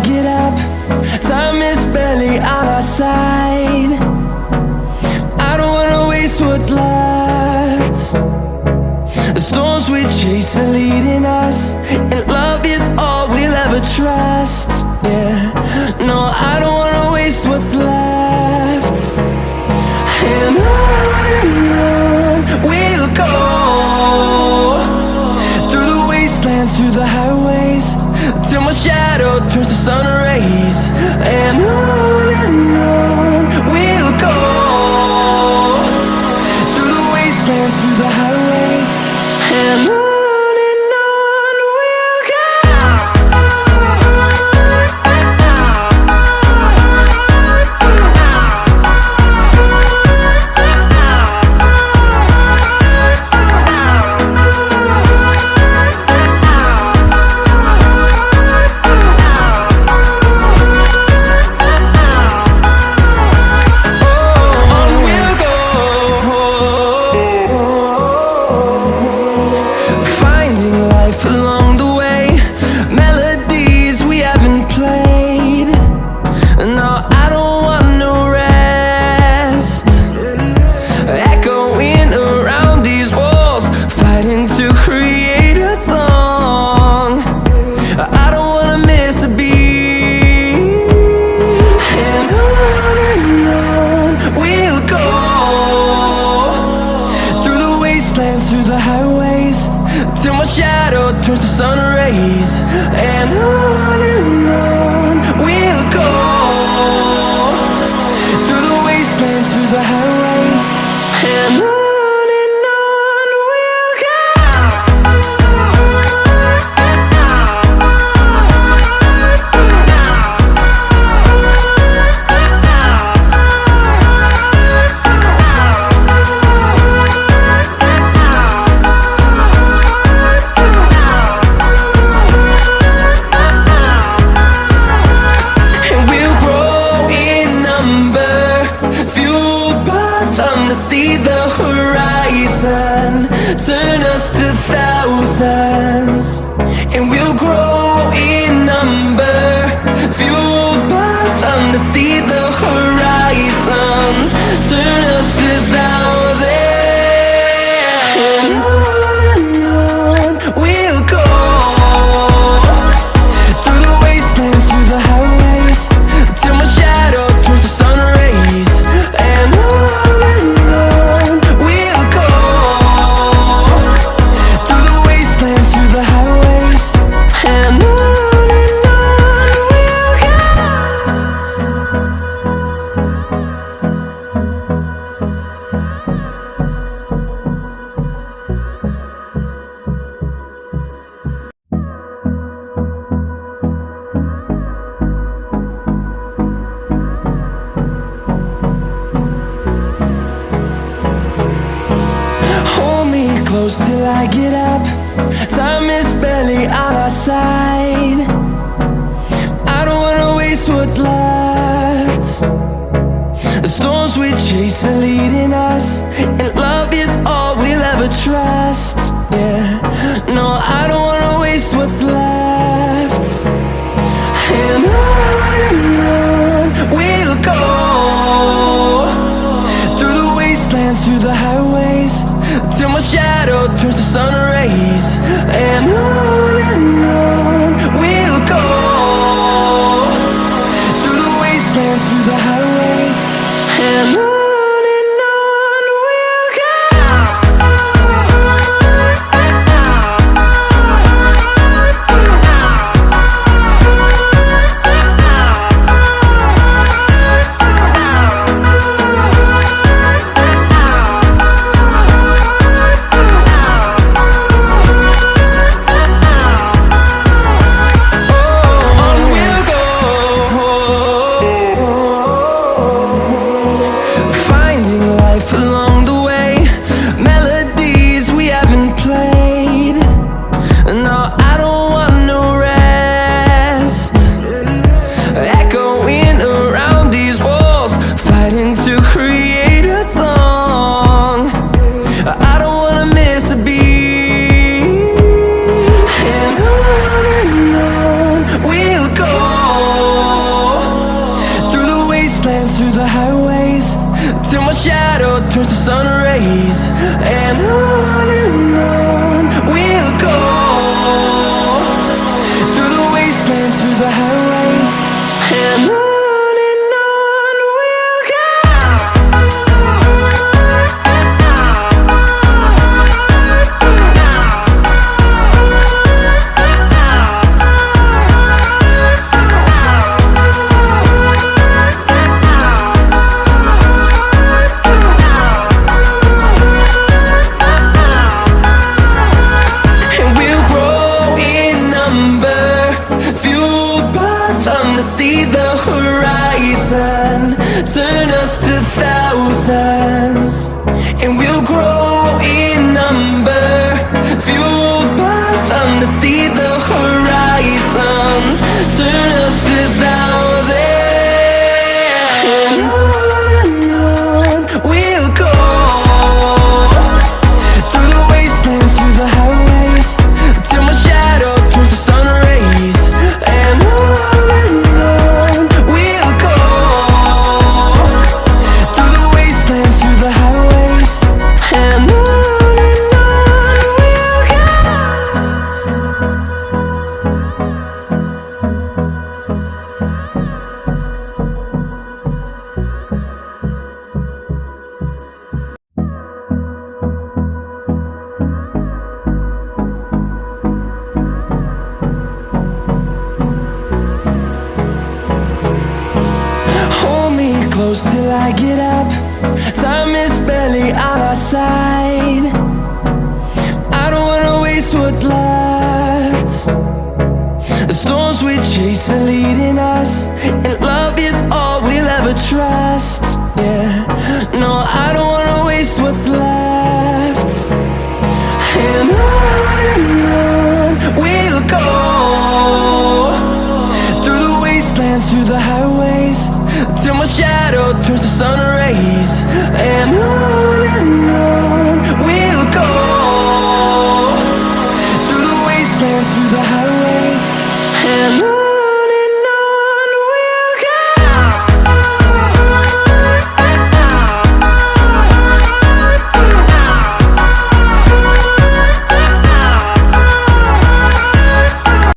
get up. Time is barely on our side. I don't wanna waste what's left. The storms we chase are leading us, and love is all we'll ever trust. Yeah, no, I don't wanna waste what's left. And on we'll go, through the wastelands, through the highways, till my shadow turns to sun rays. And on we'll go, through the wastelands, through the highways, and on. Through the highways, till my shadow turns to sun rays. And on we'll go, through the wastelands, through the highways, and on. See the horizon turn us to thousands, and we'll grow in number, fueled by them. To see the horizon turn us to thousands, and on we'll go, through the wastelands, through the highways, till my shadow turns to sun rays. And on close till I get up. Time is barely on our side. I don't wanna waste what's left. The storms we chase are leading us, and love is all we'll ever trust. Yeah, no, I don't wanna waste what's left. And on we'll go, through the wastelands, through the highways, till my shadow turns to sun rays. And on we'll go, through the wastelands, through the highways, and on. We'll go. wastelands, through the highways, till my shadow turns to sun rays. And on we'll go, through the wastelands, through the highways, and on we'll go. See the horizon turn us to thousands, and we'll grow in number, fueled by them to see the horizon turn us to thousands. And on we'll go, through the wastelands, through the highways, till my shadow turns to sun rays. And close till I get up. Time is barely on our side. I don't wanna waste what's left. The storms we chase are leading us, and love is all we'll ever trust. Yeah, no, I don't wanna waste what's left. And on we'll go, through the wastelands, through the highways, till my shadow turns to sun rays. And on